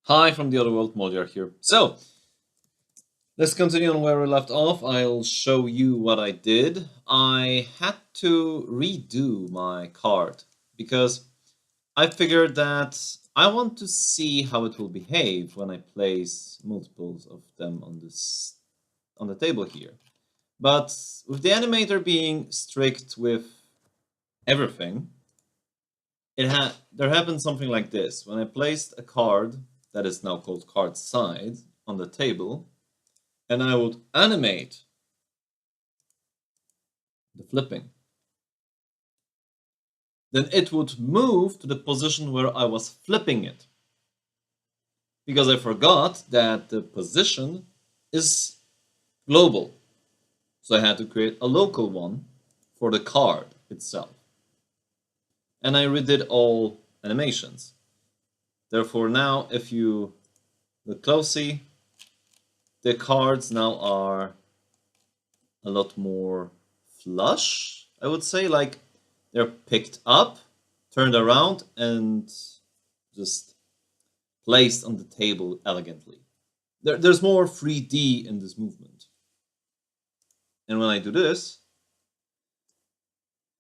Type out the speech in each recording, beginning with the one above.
Hi from the other world, Moldiar here. So, let's continue on where we left off. I'll show you what I did. I had to redo my card because I figured that I want to see how it will behave when I place multiples of them on the table here. But with the animator being strict with everything, there happened something like this. When I placed a card that is now called card side on the table, and I would animate the flipping, then it would move to the position where I was flipping it. Because I forgot that the position is global. So I had to create a local one for the card itself. And I redid all animations. Therefore now, if you look closely, the cards now are a lot more flush, I would say. Like, they're picked up, turned around, and just placed on the table elegantly. There's more 3D in this movement. And when I do this,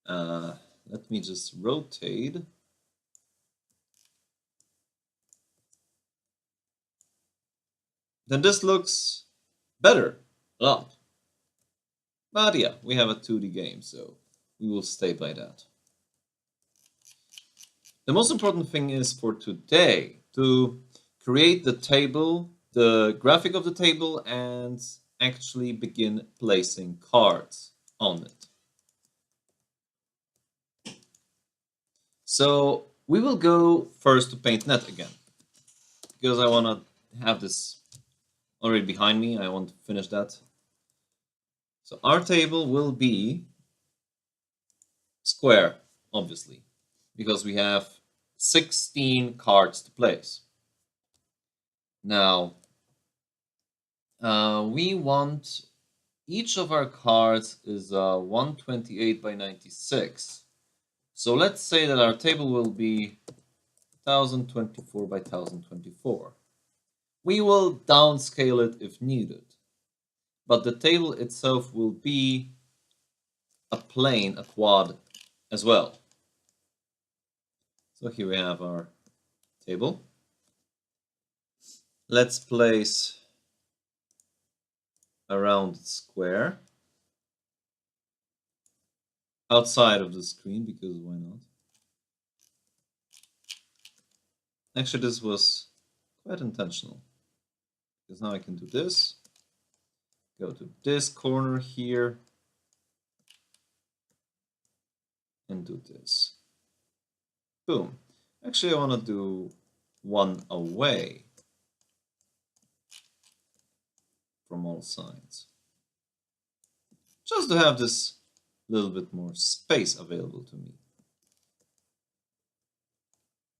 let me just rotate. Then this looks better, a lot. But yeah, we have a 2D game, so we will stay by that. The most important thing is for today to create the table, the graphic of the table, and actually begin placing cards on it. So we will go first to PaintNet again, because I want to have this already behind me. I want to finish that. So our table will be square, obviously, because we have 16 cards to place. Now, we want each of our cards is 128 by 96. So let's say that our table will be 1024 by 1024. We will downscale it if needed, but the table itself will be a plane, a quad as well. So here we have our table. Let's place a rounded square outside of the screen, because why not? Actually, this was quite intentional, because now I can do this, go to this corner here, and do this. Boom. Actually, I want to do one away from all sides, just to have this little bit more space available to me.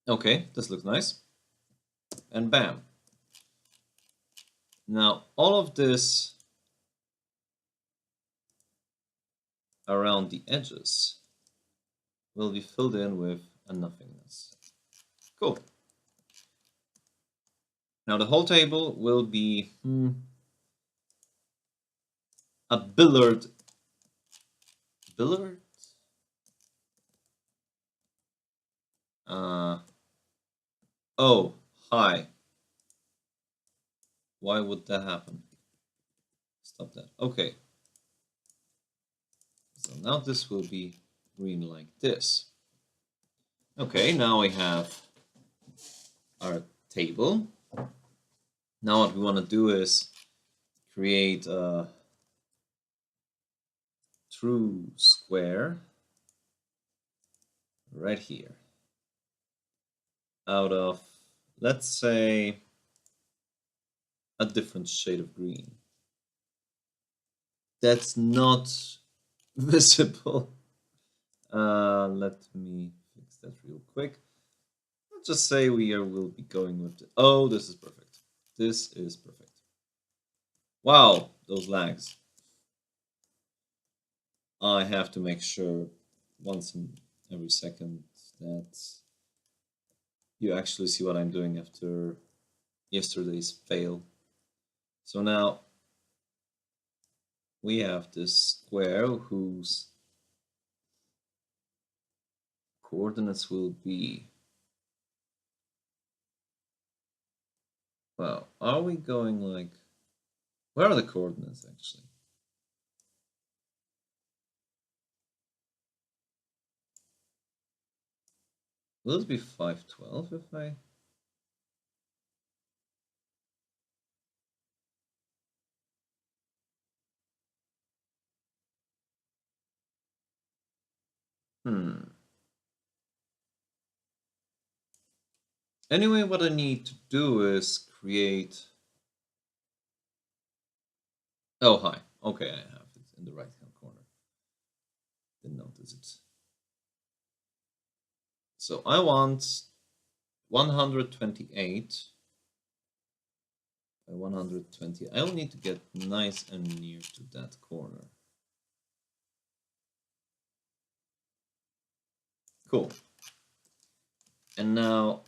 Okay, this looks nice. And bam. Now, all of this around the edges will be filled in with a nothingness. Cool. Now the whole table will be a billard. Billard? Oh, hi. Why would that happen? Stop that. Okay. So now this will be green like this. Okay, now we have our table. Now what we want to do is create a true square right here out of, let's say, a different shade of green. That's not visible. Let me fix that real quick. Let's just say will be going with the, oh, this is perfect. This is perfect. Wow, those lags. I have to make sure once in every second that you actually see what I'm doing after yesterday's fail. So now we have this square whose coordinates will be, well, are we going like, where are the coordinates actually? Will it be 512 if I... Anyway, what I need to do is create... Oh, hi. Okay, I have it in the right-hand corner. Didn't notice it. So I want 128 by 120. I'll need to get nice and near to that corner. Cool. And now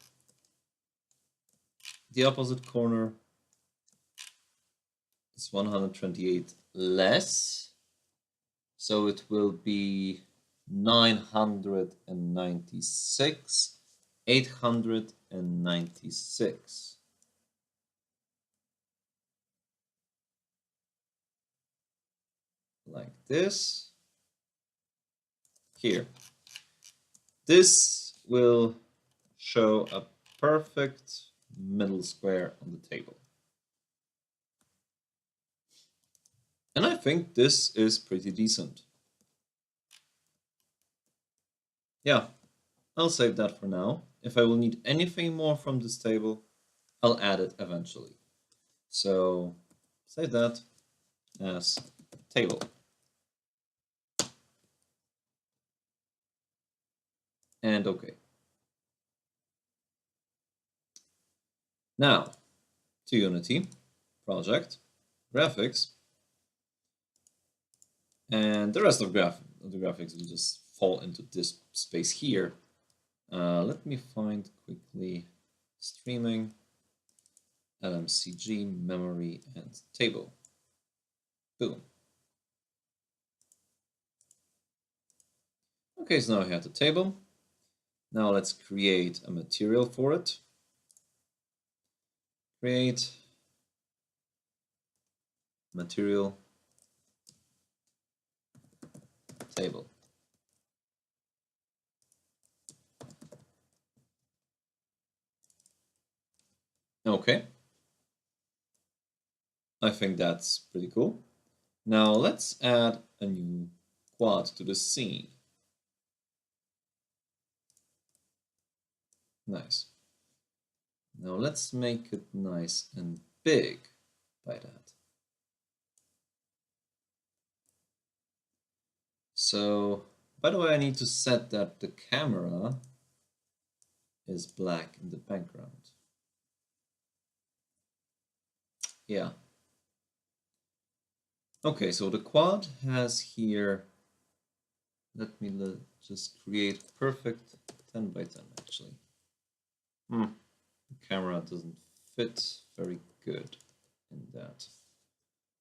the opposite corner is 128 less. So it will be 996, 896. Like this. Here. This will show a perfect middle square on the table. And I think this is pretty decent. Yeah, I'll save that for now. If I will need anything more from this table, I'll add it eventually. So save that as table. And OK. Now to Unity, project, graphics, and the rest of the graphics will just fall into this space here. Let me find quickly streaming, LMCG, memory, and table. Boom. Okay, so now I have the table. Now let's create a material for it. Create material table. Okay. I think that's pretty cool. Now let's add a new quad to the scene. Nice. Now let's make it nice and big by that. So, by the way, I need to set that the camera is black in the background. Yeah. Okay, so the quad has here, let me just create perfect 10 by 10 actually. The camera doesn't fit very good in that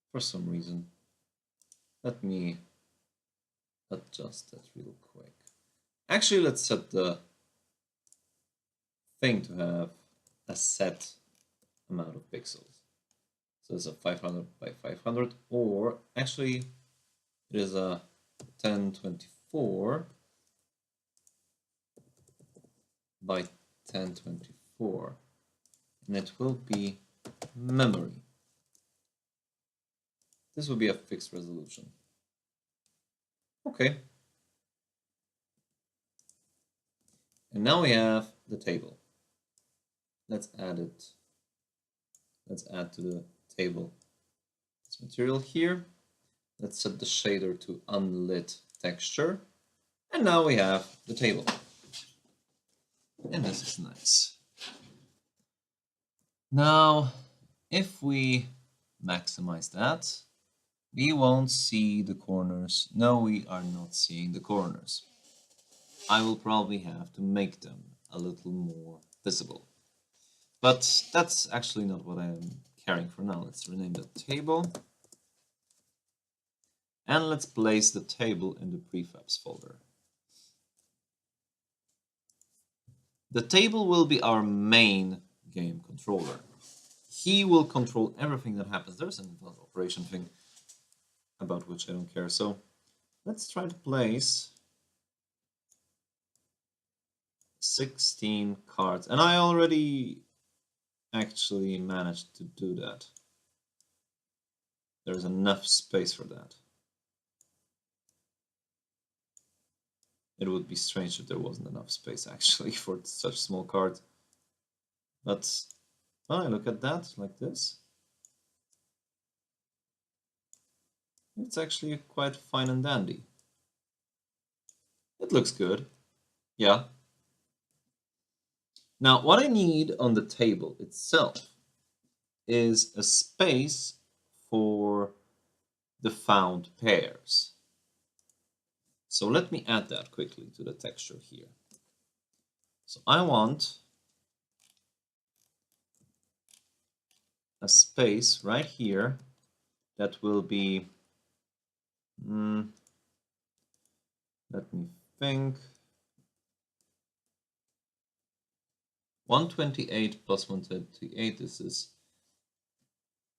for some reason. Let me adjust that real quick. Actually, let's set the thing to have a set amount of pixels. So it's a 500 by 500, or actually it is a 1024 by 1024, and it will be memory. This will be a fixed resolution. Okay. And now we have the table. Let's add it. Let's add to the table this material here. Let's set the shader to unlit texture. And now we have the table. And this is nice. Now, if we maximize that, we won't see the corners. No, we are not seeing the corners. I will probably have to make them a little more visible. But that's actually not what I'm caring for now. Let's rename the table. And let's place the table in the prefabs folder. The table will be our main game controller. He will control everything that happens. There's an operation thing about which I don't care. So let's try to place 16 cards. And I already actually managed to do that. There's enough space for that. It would be strange if there wasn't enough space actually for such small cards. But when I look at that like this, it's actually quite fine and dandy. It looks good. Yeah. Now what I need on the table itself is a space for the found pairs. So let me add that quickly to the texture here. So I want a space right here that will be, let me think, 128 plus 128, this is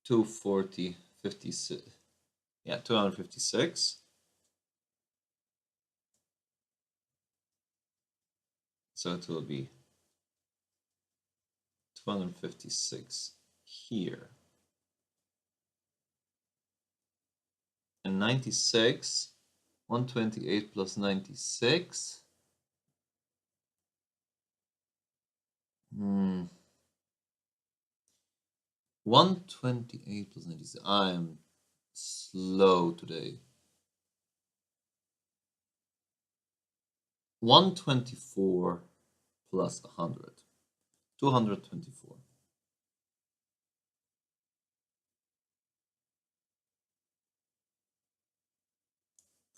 240, 56, yeah, 256. So it will be 256 here. And 96, 128 plus 96. 128 plus 96. I'm slow today. 124 plus 100. 224.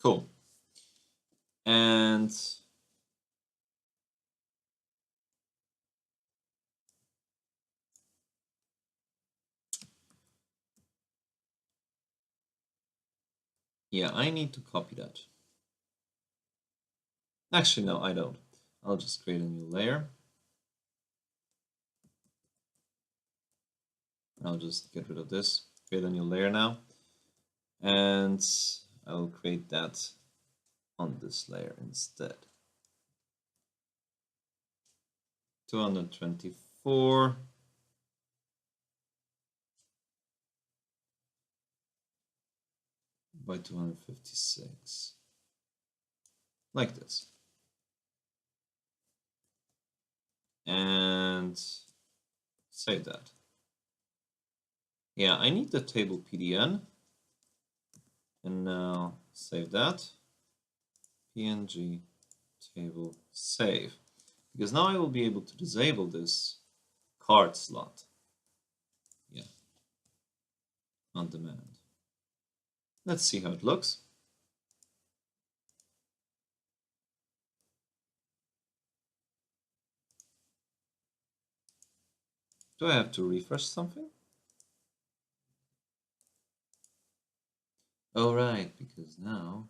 Cool. And yeah, I need to copy that. Actually, no, I don't. I'll just create a new layer. I'll just get rid of this, create a new layer now. And I'll create that on this layer instead. 224 by 256, like this. And save that. Yeah, I need the table PDN. And now save that. PNG table save. Because now I will be able to disable this card slot. Yeah, on demand. Let's see how it looks. Do I have to refresh something? Oh, right, because now...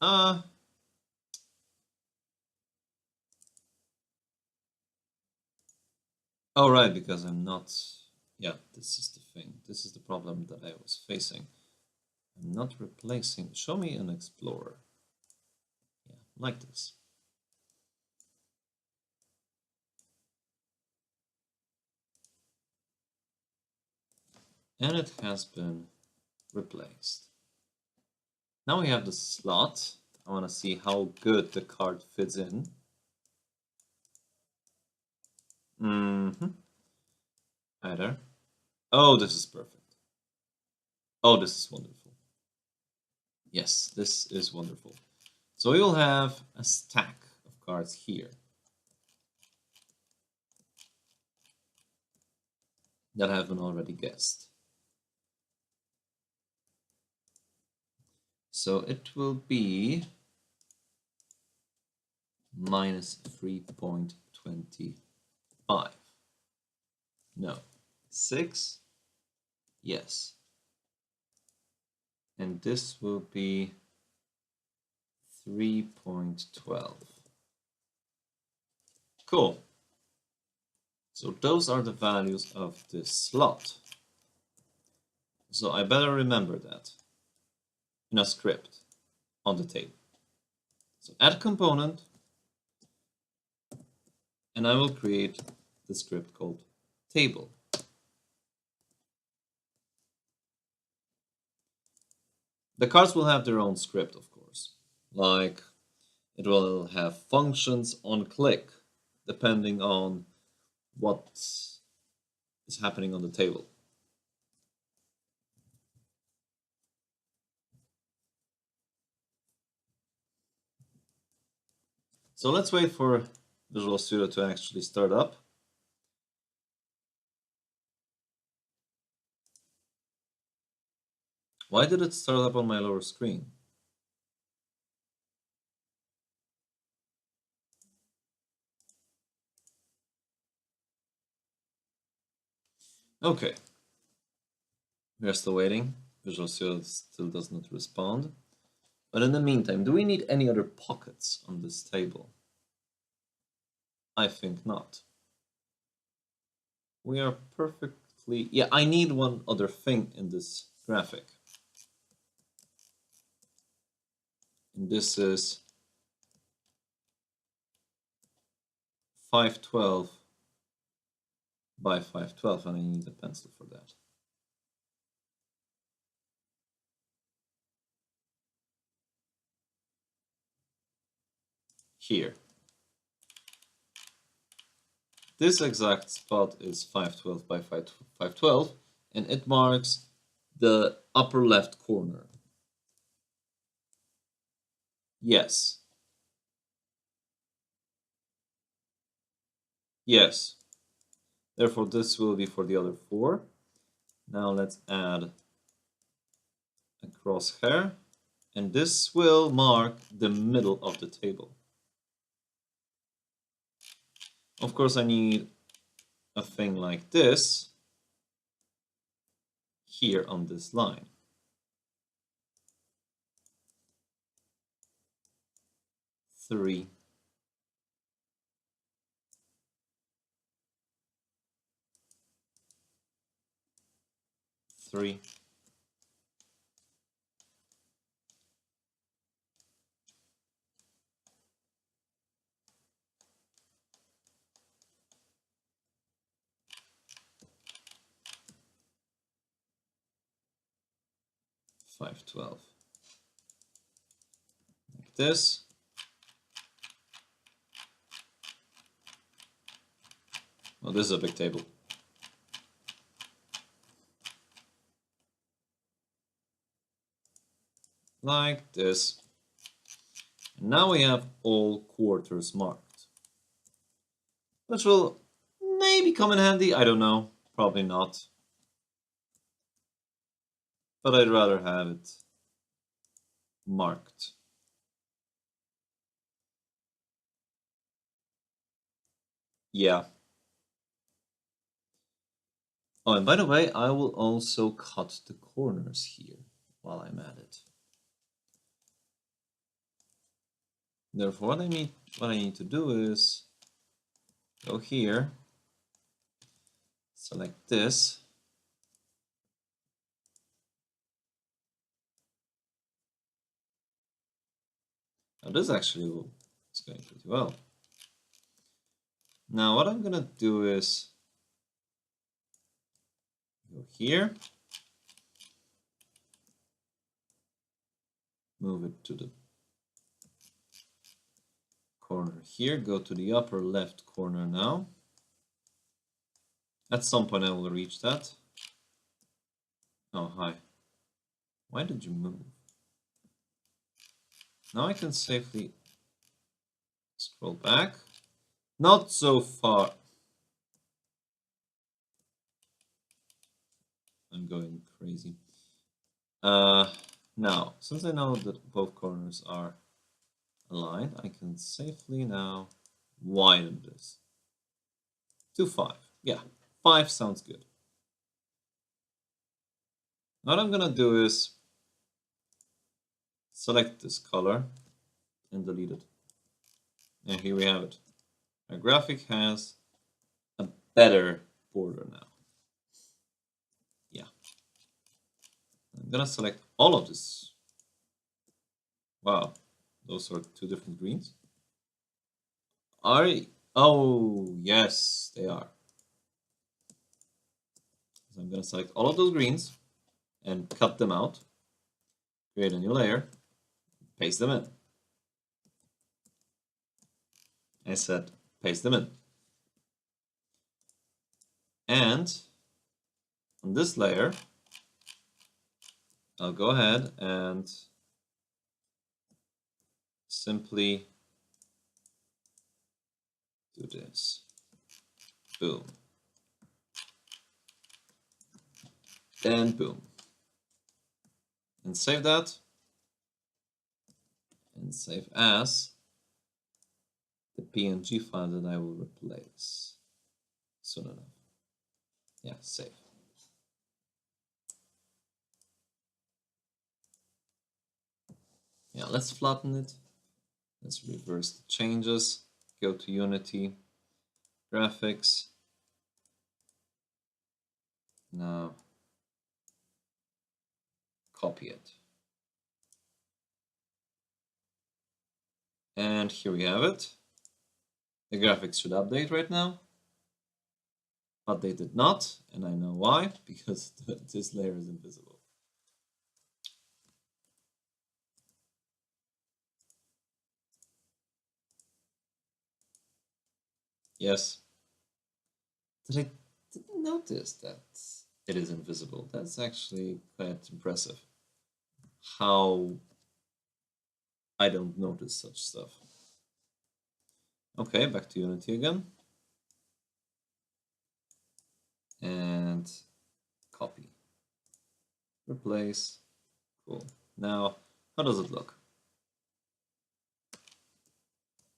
Oh, right, because I'm not... Yeah, this is the thing. This is the problem that I was facing. I'm not replacing... Show me an explorer. Yeah, like this. And it has been replaced. Now we have the slot. I want to see how good the card fits in. Either. Oh, this is perfect. Oh, this is wonderful. Yes, this is wonderful. So we will have a stack of cards here that have been already guessed. So it will be minus 3.25. 25. No. 6. Yes. And this will be 3.12. Cool. So those are the values of this slot. So I better remember that in a script on the table. So add component, and I will create the script called table. The cards will have their own script, of course. Like it will have functions on click, depending on what is happening on the table. So let's wait for Visual Studio to actually start up. Why did it start up on my lower screen? Okay. We're still waiting. Visual Studio still does not respond. But in the meantime, do we need any other pockets on this table? I think not. We are perfectly... Yeah, I need one other thing in this graphic. And this is 512 by 512, and I need a pencil for that. Here. This exact spot is 512 by 512, and it marks the upper left corner. Yes. Yes. Therefore, this will be for the other 4. Now let's add a crosshair, and this will mark the middle of the table. Of course, I need a thing like this here on this line. Three. 3. 512. Like this. Well, this is a big table. Like this. And now we have all quarters marked, which will maybe come in handy. I don't know. Probably not. But I'd rather have it marked. Yeah. Oh, and by the way, I will also cut the corners here while I'm at it. Therefore, what I need to do is go here, select this, now this actually is going pretty well. Now what I'm gonna do is go here, move it to the corner here, go to the upper left corner now. At some point I will reach that. Oh, hi. Why did you move? Now I can safely scroll back. Not so far. I'm going crazy. Now, since I know that both corners are aligned, I can safely now widen this. to 5. Yeah, 5 sounds good. What I'm gonna do is select this color and delete it. And here we have it. Our graphic has a better border now. Yeah. I'm gonna select all of this. Wow, those are 2 different greens. Oh, yes, they are. So I'm gonna select all of those greens and cut them out. Create a new layer, paste them in. I said paste them in. And on this layer, I'll go ahead and simply do this. Boom. And boom. And save that. And save as the PNG file that I will replace soon enough. Yeah, save. Yeah, let's flatten it. Let's reverse the changes. Go to Unity, Graphics. Now, copy it. And here we have it. The graphics should update right now. But they did not, and I know why, because this layer is invisible. Yes. I didn't notice that it is invisible. That's actually quite impressive. How I don't notice such stuff. Okay, back to Unity again. And copy. Replace. Cool. Now, how does it look?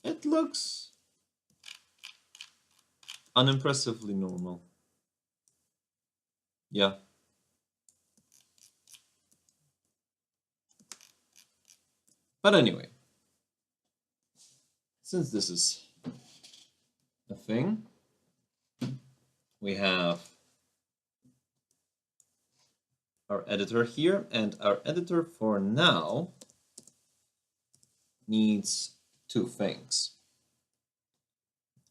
It looks unimpressively normal. Yeah. But anyway, since this is a thing, we have our editor here, and our editor for now needs 2 things.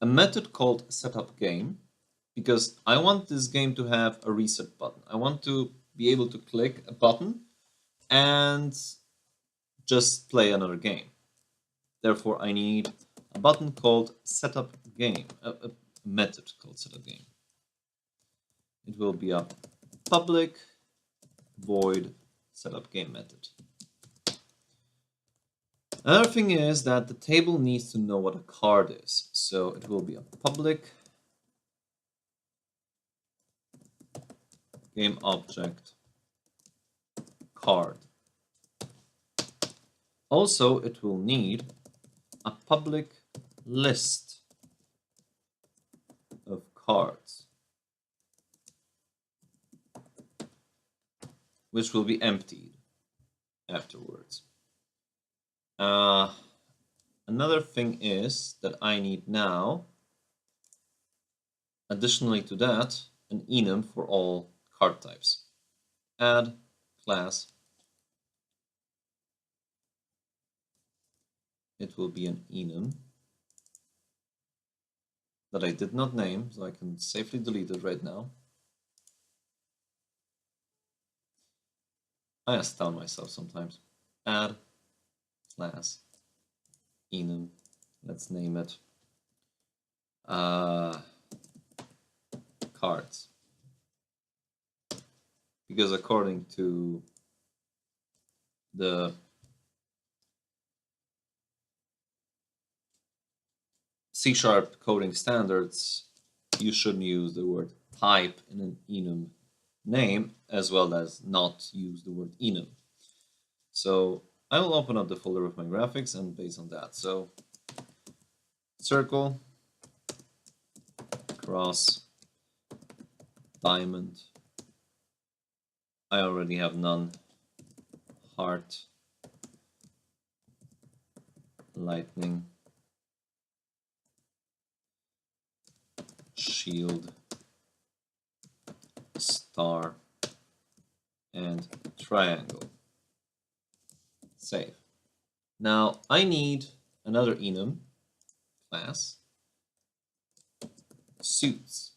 A method called setupGame, because I want this game to have a reset button. I want to be able to click a button and just play another game. Therefore, I need a button called setupGame, a method called setupGame. It will be a public void setupGame method. Another thing is that the table needs to know what a card is. So it will be a public game object card. Also, it will need a public list of cards, which will be emptied afterwards. Another thing is that I need now, additionally to that, an enum for all card types. Add class. It will be an enum that I did not name, so I can safely delete it right now. I astound myself sometimes. Add class enum. Let's name it cards. Because according to the C# coding standards, you shouldn't use the word type in an enum name, as well as not use the word enum. So I will open up the folder with my graphics and based on that. So circle cross, diamond. I already have none. Heart, lightning, shield, star, and triangle. Save. Now I need another enum class, suits.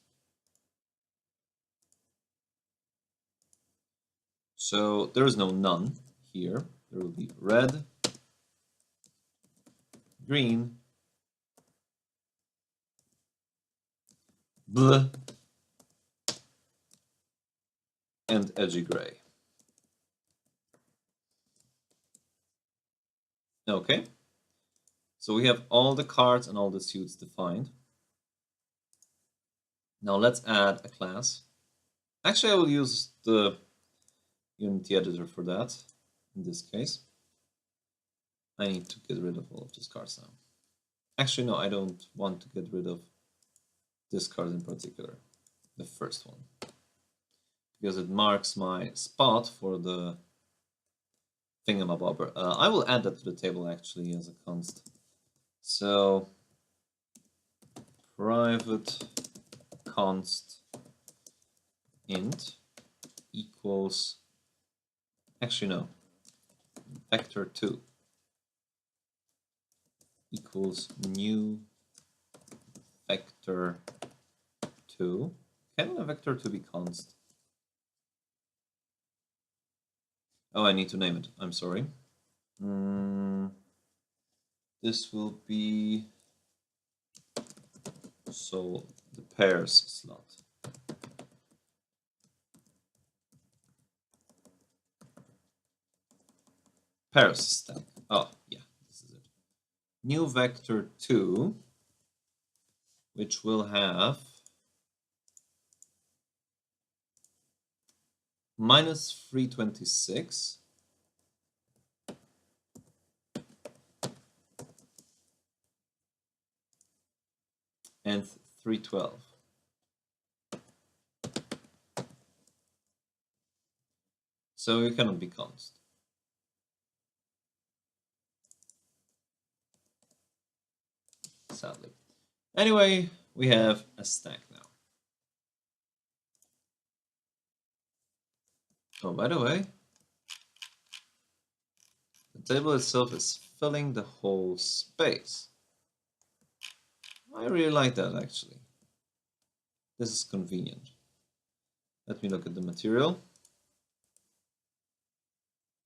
So there is no none here. There will be red, green, blue, and edgy gray. Okay, so we have all the cards and all the suits defined. Now let's add a class. Actually, I will use the Unity editor for that. In this case, I need to get rid of all of these cards now. Actually, no, I don't want to get rid of this card in particular, the first one, because it marks my spot for the thingamabobber. I will add that to the table actually as a const. So private const int equals, actually no, vector2 equals new vector2. Can a vector2 be const? Oh, I need to name it. I'm sorry. This will be so the pairs slot. Pairs stack. Oh, yeah, this is it. New vector 2, which will have minus 326 and 312. So it cannot be const. Sadly. Anyway, we have a stack now. Oh, by the way, the table itself is filling the whole space. I really like that actually. This is convenient. Let me look at the material.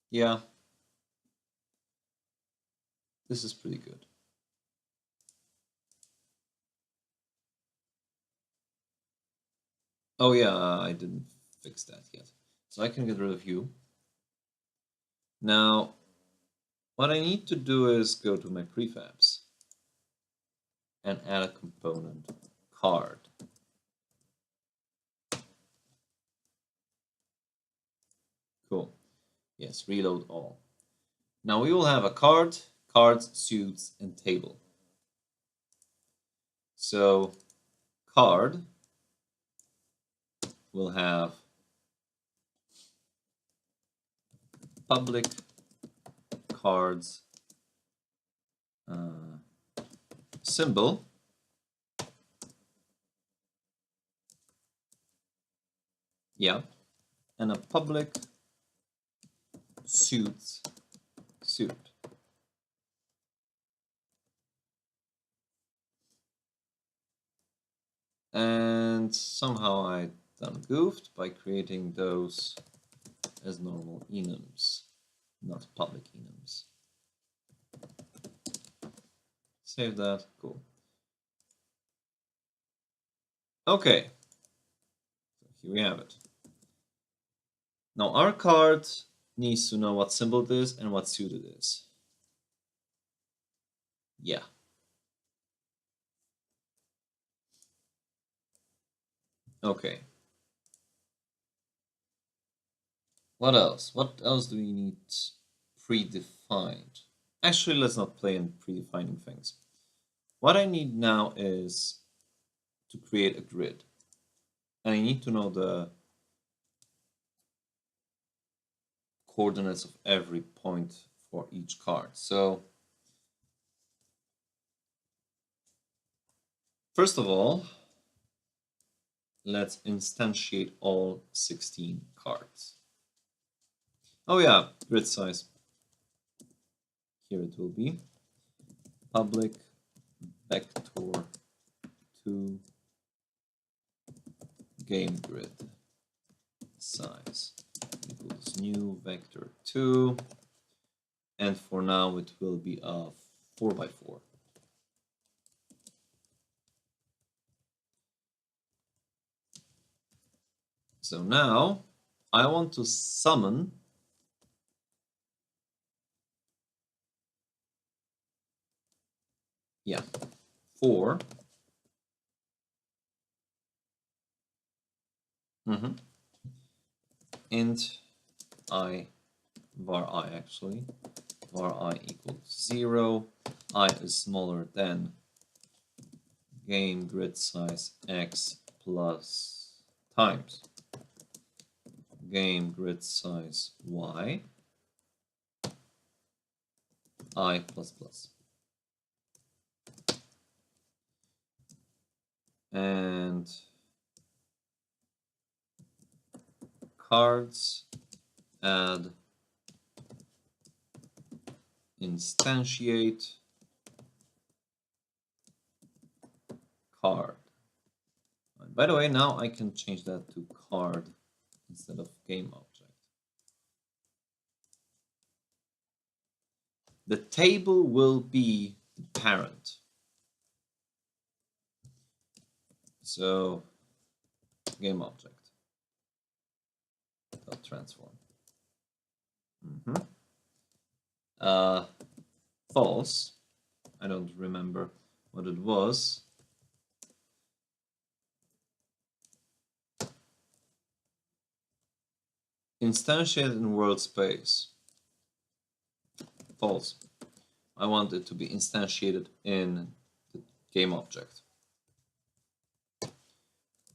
Yeah, this is pretty good. Oh yeah, I didn't fix that yet. So I can get rid of you. Now, what I need to do is go to my prefabs and add a component card. Cool. Yes, reload all. Now we will have a card, cards, suits, and table. So card will have public cards symbol, yeah, and a public suit. And somehow I done goofed by creating those as normal enums, not public enums. Save that, cool. Okay, so here we have it. Now our card needs to know what symbol it is and what suit it is. Yeah. Okay. What else? What else do we need predefined? Actually, let's not play in predefining things. What I need now is to create a grid. And I need to know the coordinates of every point for each card. So first of all, let's instantiate all 16 cards. Oh yeah, grid size. Here it will be public vector 2 game grid size equals new vector 2, and for now it will be a 4x4. So now I want to summon four int I var I actually var I equals 0, I is smaller than game grid size x plus times game grid size y I plus plus. And cards add instantiate card. And by the way, now I can change that to card instead of game object. The table will be the parent. So game object dot transform. False. I don't remember what it was. Instantiated in world space. False. I want it to be instantiated in the game object.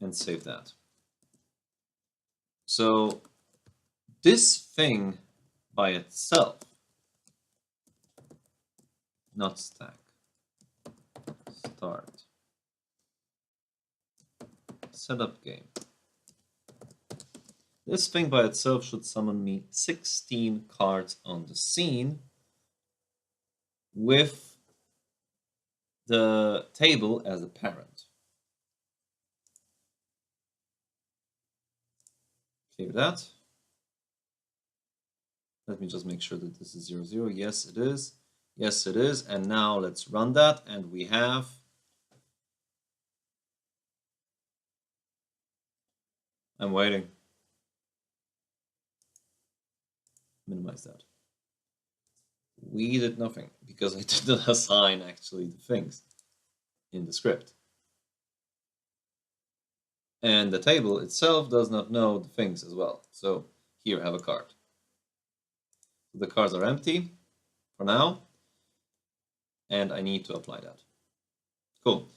And save that. So this thing by itself, not stack, start, setup game. This thing by itself should summon me 16 cards on the scene with the table as a parent. Clear that. Let me just make sure that this is 0, 0. Yes, it is. Yes, it is. And now let's run that. And we have I'm waiting. Minimize that. We did nothing because I did not assign actually the things in the script. And the table itself does not know the things as well. So here, have a card. The cards are empty for now. And I need to apply that. Cool.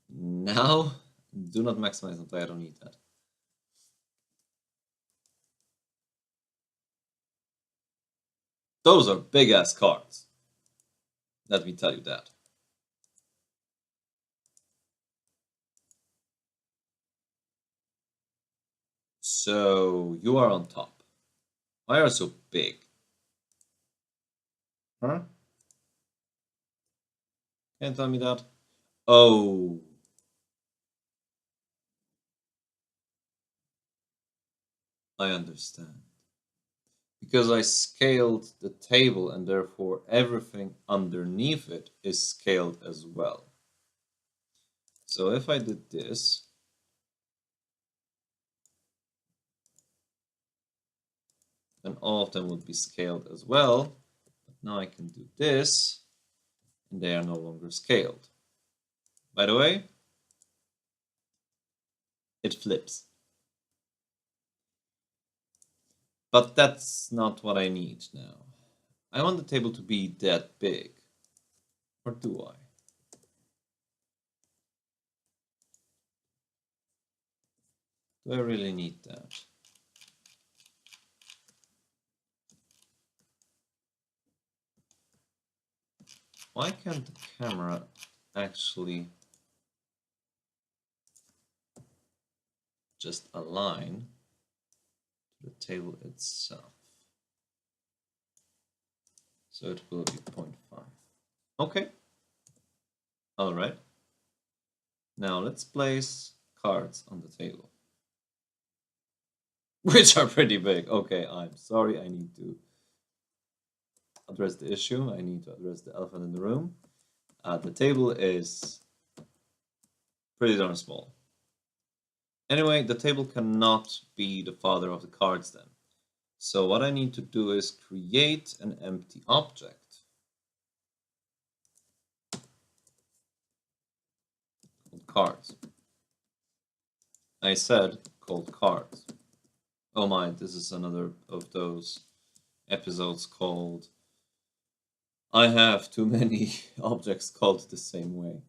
Now, do not maximize until I don't need that. Those are big-ass cards. Let me tell you that. So, you are on top. Why are you so big? Huh? Can't tell me that? Oh. I understand. Because I scaled the table and therefore everything underneath it is scaled as well. So if I did this, then all of them would be scaled as well. But now I can do this, and they are no longer scaled. By the way, it flips. But that's not what I need now. I want the table to be that big. Or do I? Do I really need that? Why can't the camera actually just align to the table itself? So it will be 0.5. Okay. All right. Now let's place cards on the table, which are pretty big. Okay, I'm sorry. I need to address the issue. I need to address the elephant in the room. The table is pretty darn small. Anyway, the table cannot be the father of the cards then. So what I need to do is create an empty object called cards. I said called cards. Oh my, this is another of those episodes called I have too many objects called the same way.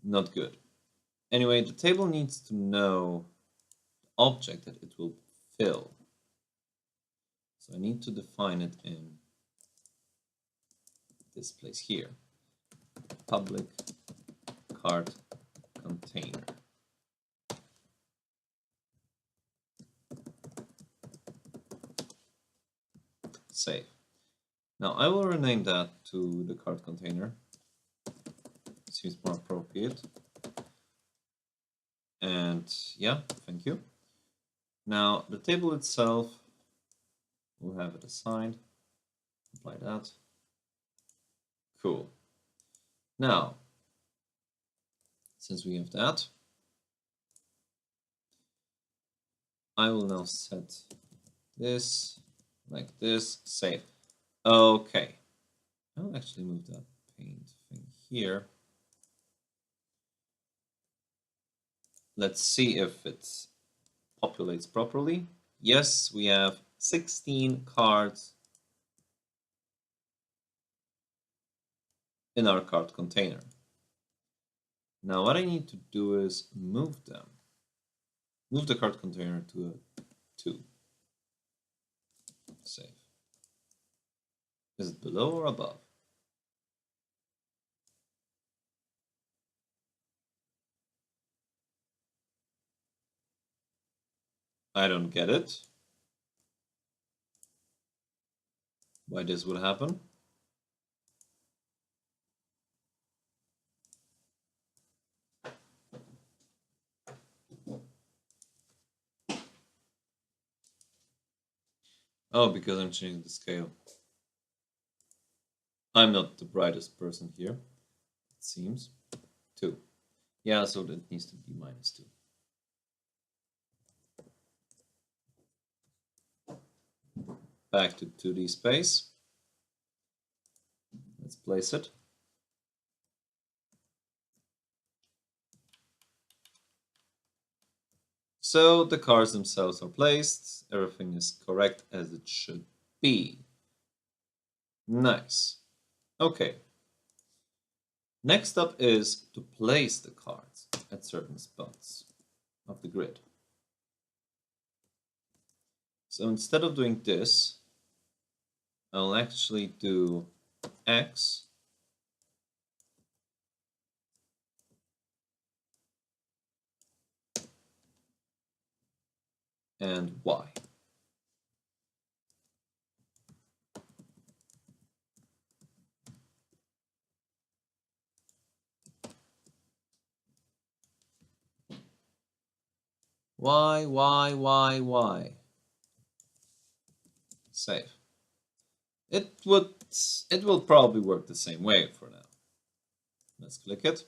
Not good. Anyway, the table needs to know the object that it will fill. So I need to define it in this place here. Public card container. Save. Now I will rename that to the card container. Seems more appropriate. And yeah, thank you. Now the table itself, we'll have it assigned. Apply that. Cool. Now, since we have that, I will now set this like this, save. Okay. I'll actually move that paint thing here. Let's see if it populates properly. Yes, we have 16 cards in our card container. Now what I need to do is move them. Move the card container to a 2. Save. Is it below or above? I don't get it. Why this would happen? Oh, because I'm changing the scale. I'm not the brightest person here, it seems. 2. Yeah, so that needs to be -2. Back to 2D space. Let's place it. So the cards themselves are placed. Everything is correct as it should be. Nice. Okay. Next up is to place the cards at certain spots of the grid. So instead of doing this, I'll actually do X and Y. Y. Save. It will probably work the same way for now. Let's click it.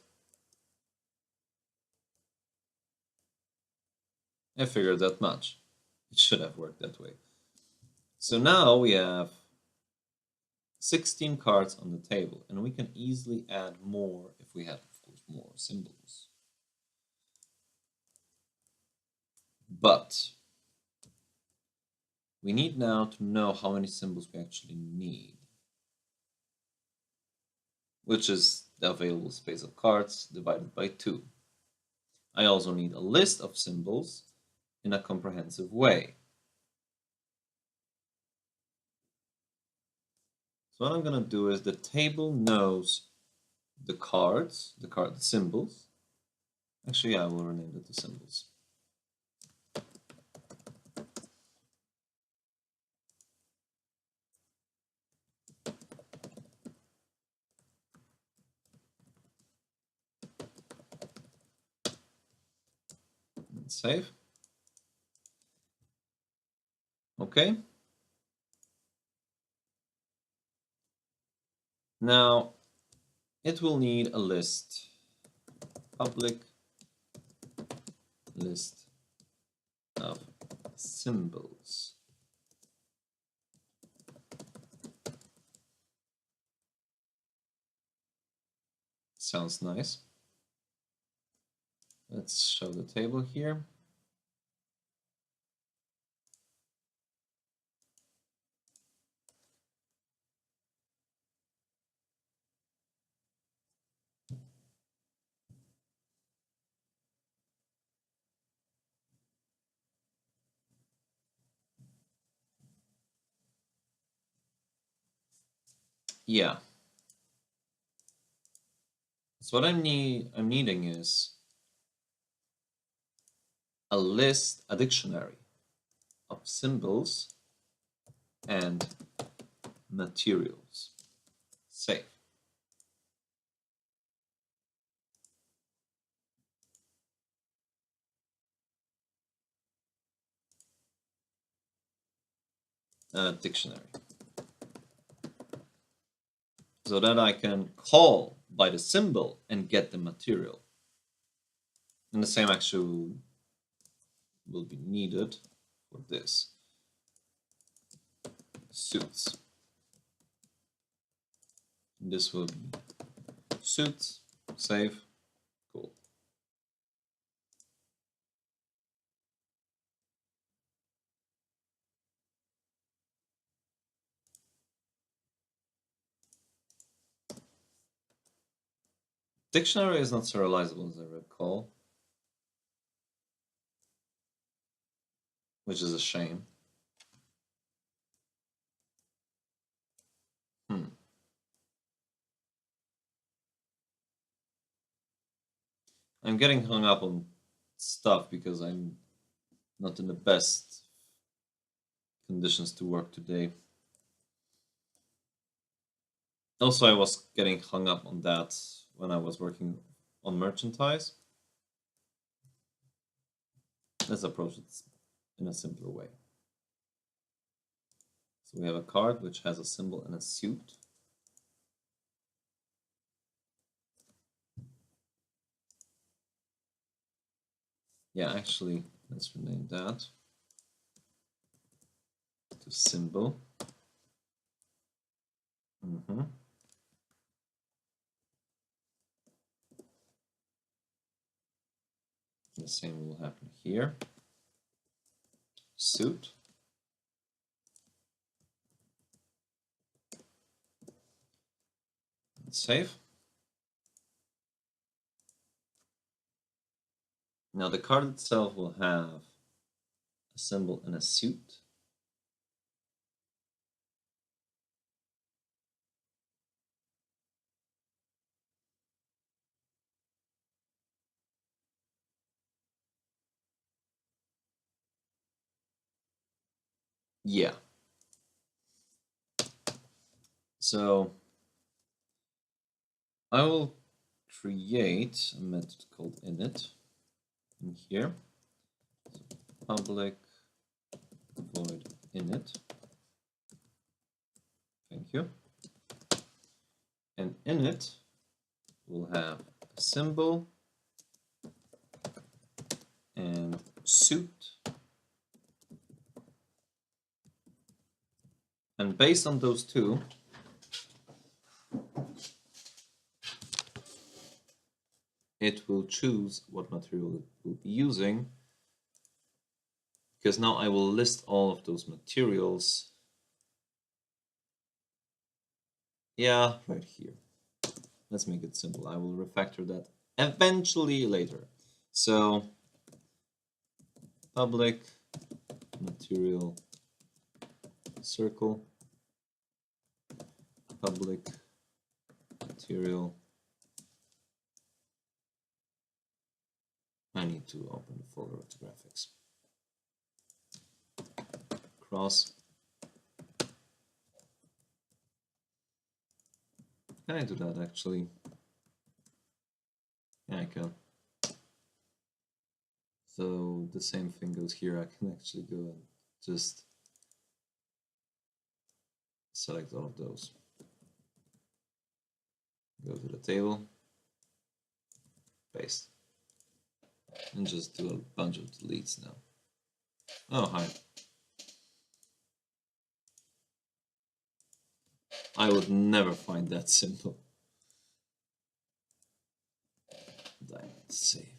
I figured that much. It should have worked that way. So now we have 16 cards on the table, and we can easily add more if we have, of course, more symbols. But we need now to know how many symbols we actually need, which is the available space of cards divided by 2. I also need a list of symbols in a comprehensive way. So what I'm going to do is the table knows the cards, the symbols. Actually, I will rename it the symbols. And save. Okay. Now it will need a list, public list of symbols. Sounds nice. Let's show the table here. Yeah. So what I'm needing is a list, a dictionary of symbols and materials. Save. Dictionary. So that I can call by the symbol and get the material. And the same actually will be needed for this. Suits. And this will be suits, save, cool. Dictionary is not serializable as I recall, which is a shame. I'm getting hung up on stuff because I'm not in the best conditions to work today. Also, I was getting hung up on that when I was working on merchandise. Let's approach it in a simpler way. So we have a card which has a symbol and a suit. Yeah, actually, let's rename that to symbol. The same will happen here. Suit. And save. Now the card itself will have a symbol and a suit. Yeah. So I will create a method called init in here. So public void init. Thank you. And init will have a symbol and suit. And based on those two, it will choose what material it will be using, because now I will list all of those materials. Yeah, right here. Let's make it simple. I will refactor that eventually later. So public material circle, public material. I need to open the folder of the graphics. Cross. Can I do that actually? Yeah, I can. So the same thing goes here. I can actually go and just select all of those. Go to the table, paste, and just do a bunch of deletes now. Oh, hi. I would never find that symbol. Diamond save.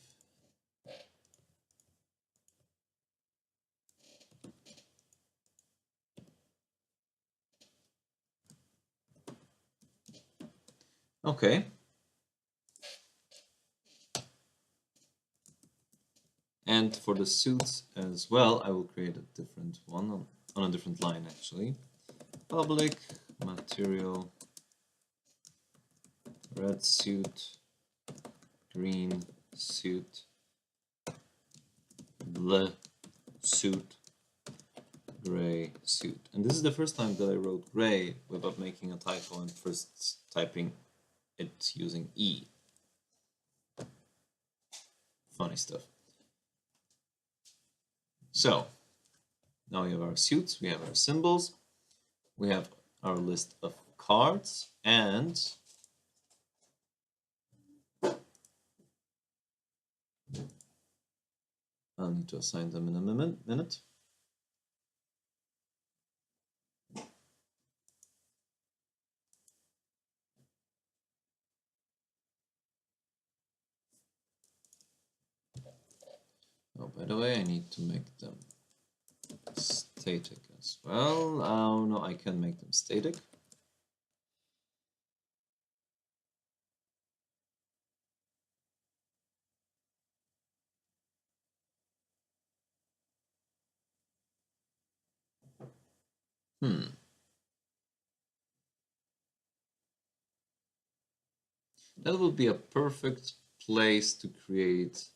Okay. And for the suits as well, I will create a different one on a different line actually. Public material red suit, green suit, blue suit, gray suit. And this is the first time that I wrote gray without making a typo and first typing it using E. Funny stuff. So now we have our suits, we have our symbols, we have our list of cards, and I'll need to assign them in a minute. Oh, by the way, I need to make them static as well. Oh no, I can make them static. That would be a perfect place to create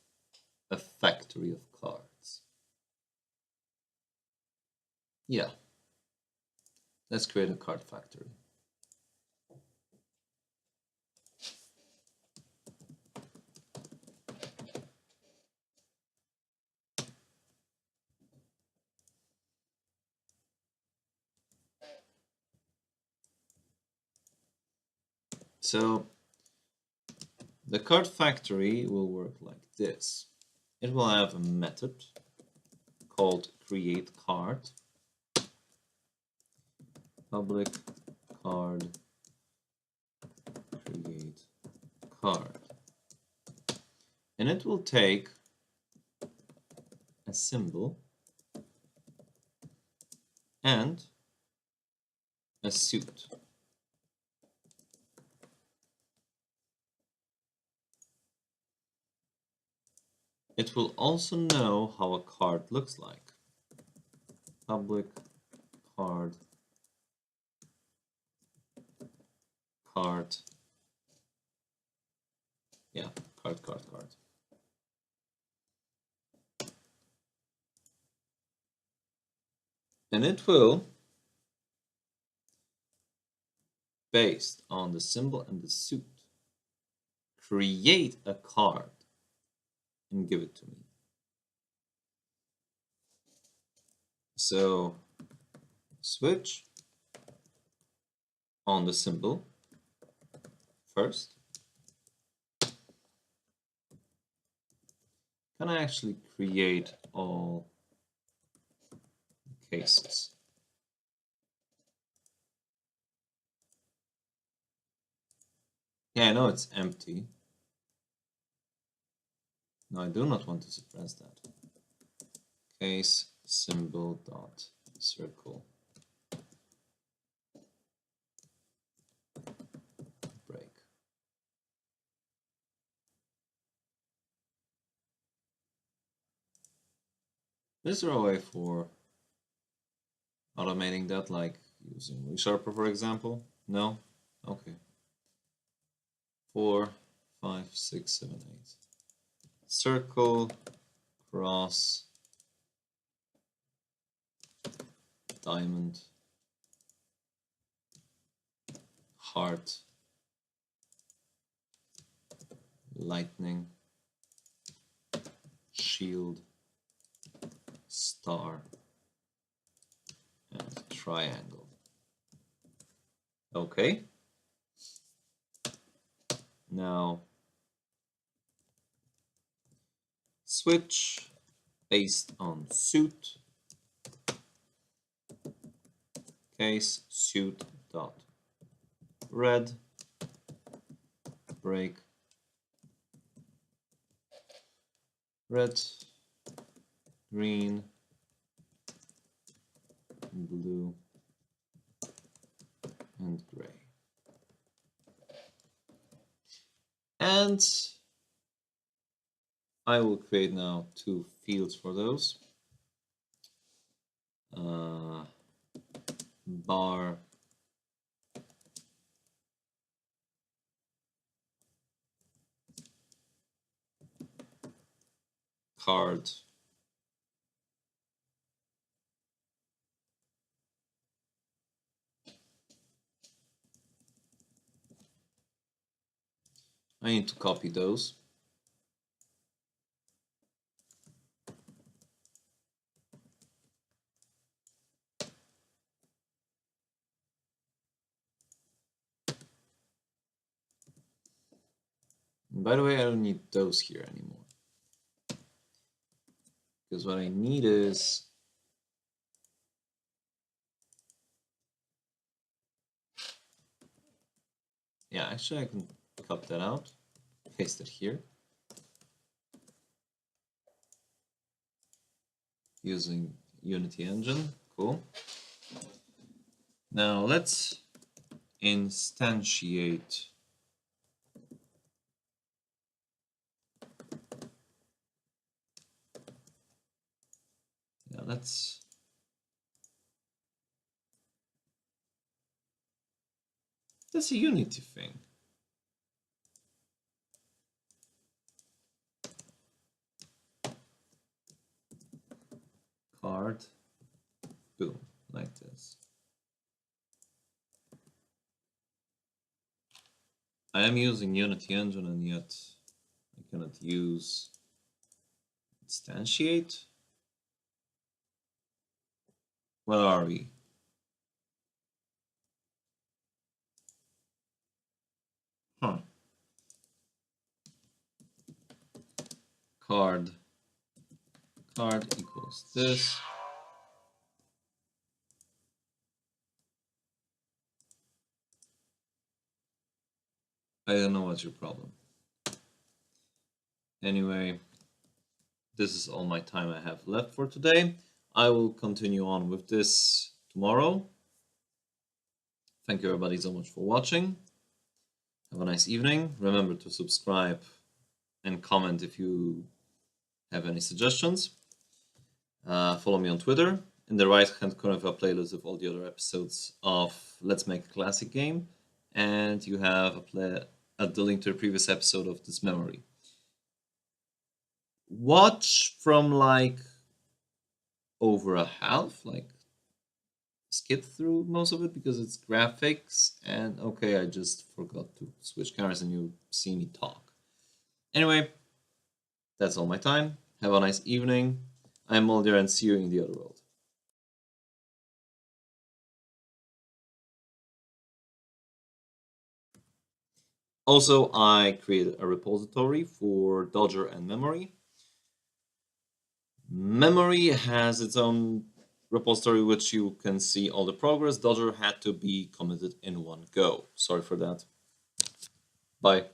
a factory of cards. Yeah, let's create a card factory. So the card factory will work like this. It will have a method called create card, public card create card, and it will take a symbol and a suit. It will also know how a card looks like. Public card card. Yeah, card. And it will, based on the symbol and the suit, create a card and give it to me. So switch on the symbol first. Can I actually create all cases? Yeah, I know it's empty. No, I do not want to suppress that. Case symbol dot circle break. Is there a way for automating that, like using ReSharper, for example? No? Okay. 4, 5, 6, 7, 8. Circle, cross, diamond, heart, lightning, shield, star, and triangle. Okay. Now switch based on suit case suit dot red break red green blue and gray. And I will create now two fields for those. Bar card I need to copy those. And by the way, I don't need those here anymore. Because what I need is actually I can cut that out, paste it here using Unity Engine. Cool. Now let's instantiate that's a Unity thing. Card, boom, like this. I am using Unity Engine and yet I cannot use instantiate. Where are we? Huh. Card equals this. I don't know what's your problem. Anyway, this is all my time I have left for today. I will continue on with this tomorrow. Thank you everybody so much for watching. Have a nice evening. Remember to subscribe and comment if you have any suggestions. Follow me on Twitter. In the right hand corner of a playlist of all the other episodes of Let's Make a Classic Game. And you have the link to the previous episode of This Memory. Watch from like over a half, like skip through most of it because it's graphics. And okay, I just forgot to switch cameras and you see me talk. Anyway, that's all my time. Have a nice evening. I'm Moldiar and see you in the other world. Also, I created a repository for Dodger and Memory. Memory has its own repository which you can see all the progress. Dodger had to be committed in one go. Sorry for that. Bye.